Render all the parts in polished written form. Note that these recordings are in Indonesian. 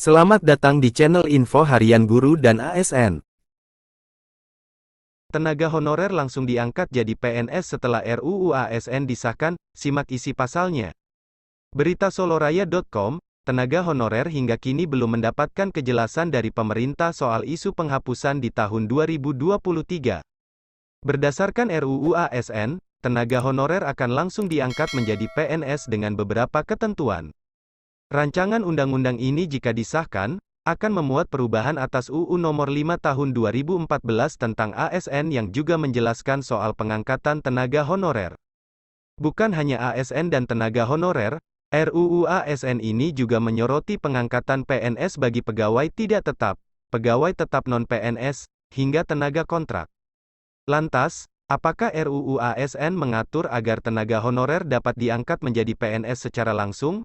Selamat datang di channel Info Harian Guru dan ASN. Tenaga honorer langsung diangkat jadi PNS setelah RUU ASN disahkan, simak isi pasalnya. Berita soloraya.com, tenaga honorer hingga kini belum mendapatkan kejelasan dari pemerintah soal isu penghapusan di tahun 2023. Berdasarkan RUU ASN, tenaga honorer akan langsung diangkat menjadi PNS dengan beberapa ketentuan. Rancangan undang-undang ini jika disahkan, akan memuat perubahan atas UU Nomor 5 Tahun 2014 tentang ASN yang juga menjelaskan soal pengangkatan tenaga honorer. Bukan hanya ASN dan tenaga honorer, RUU ASN ini juga menyoroti pengangkatan PNS bagi pegawai tidak tetap, pegawai tetap non-PNS, hingga tenaga kontrak. Lantas, apakah RUU ASN mengatur agar tenaga honorer dapat diangkat menjadi PNS secara langsung?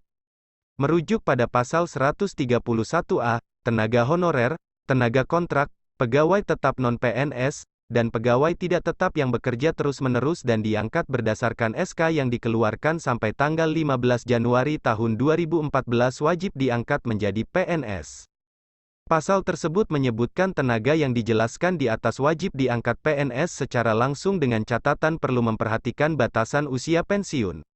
Merujuk pada pasal 131A, tenaga honorer, tenaga kontrak, pegawai tetap non-PNS, dan pegawai tidak tetap yang bekerja terus-menerus dan diangkat berdasarkan SK yang dikeluarkan sampai tanggal 15 Januari tahun 2014 wajib diangkat menjadi PNS. Pasal tersebut menyebutkan tenaga yang dijelaskan di atas wajib diangkat PNS secara langsung dengan catatan perlu memperhatikan batasan usia pensiun.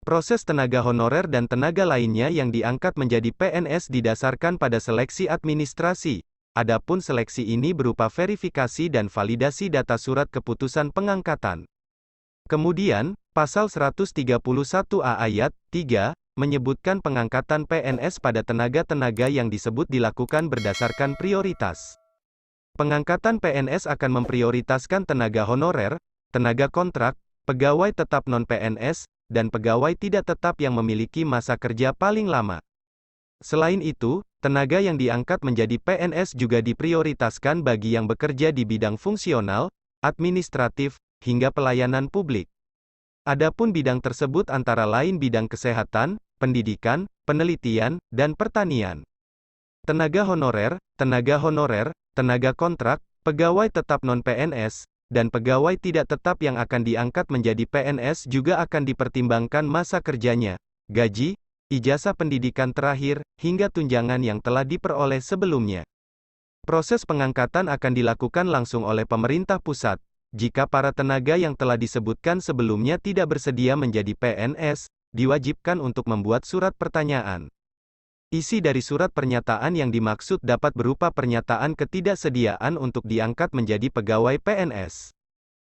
Proses tenaga honorer dan tenaga lainnya yang diangkat menjadi PNS didasarkan pada seleksi administrasi. Adapun seleksi ini berupa verifikasi dan validasi data surat keputusan pengangkatan. Kemudian, pasal 131A ayat 3 menyebutkan pengangkatan PNS pada tenaga-tenaga yang disebut dilakukan berdasarkan prioritas. Pengangkatan PNS akan memprioritaskan tenaga honorer, tenaga kontrak, pegawai tetap non-PNS, dan pegawai tidak tetap yang memiliki masa kerja paling lama. Selain itu, tenaga yang diangkat menjadi PNS juga diprioritaskan bagi yang bekerja di bidang fungsional, administratif, hingga pelayanan publik. Adapun bidang tersebut antara lain bidang kesehatan, pendidikan, penelitian, dan pertanian. Tenaga honorer, tenaga kontrak, pegawai tetap non-PNS, dan pegawai tidak tetap yang akan diangkat menjadi PNS juga akan dipertimbangkan masa kerjanya, gaji, ijazah pendidikan terakhir, hingga tunjangan yang telah diperoleh sebelumnya. Proses pengangkatan akan dilakukan langsung oleh pemerintah pusat. Jika para tenaga yang telah disebutkan sebelumnya tidak bersedia menjadi PNS, diwajibkan untuk membuat surat pertanyaan. Isi dari surat pernyataan yang dimaksud dapat berupa pernyataan ketidaksediaan untuk diangkat menjadi pegawai PNS.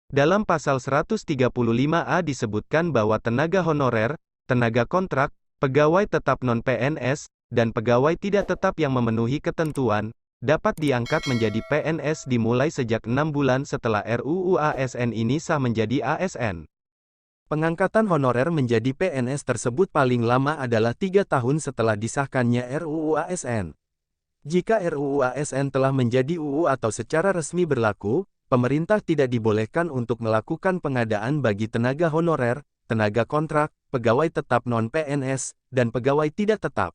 Dalam pasal 135A disebutkan bahwa tenaga honorer, tenaga kontrak, pegawai tetap non-PNS, dan pegawai tidak tetap yang memenuhi ketentuan, dapat diangkat menjadi PNS dimulai sejak 6 bulan setelah RUU ASN ini sah menjadi ASN. Pengangkatan honorer menjadi PNS tersebut paling lama adalah 3 tahun setelah disahkannya RUU ASN. Jika RUU ASN telah menjadi UU atau secara resmi berlaku, pemerintah tidak dibolehkan untuk melakukan pengadaan bagi tenaga honorer, tenaga kontrak, pegawai tetap non-PNS, dan pegawai tidak tetap.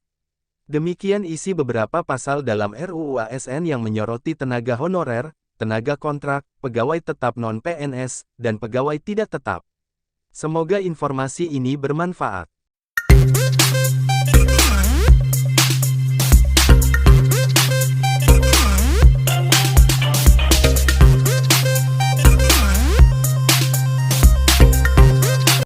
Demikian isi beberapa pasal dalam RUU ASN yang menyoroti tenaga honorer, tenaga kontrak, pegawai tetap non-PNS, dan pegawai tidak tetap. Semoga informasi ini bermanfaat.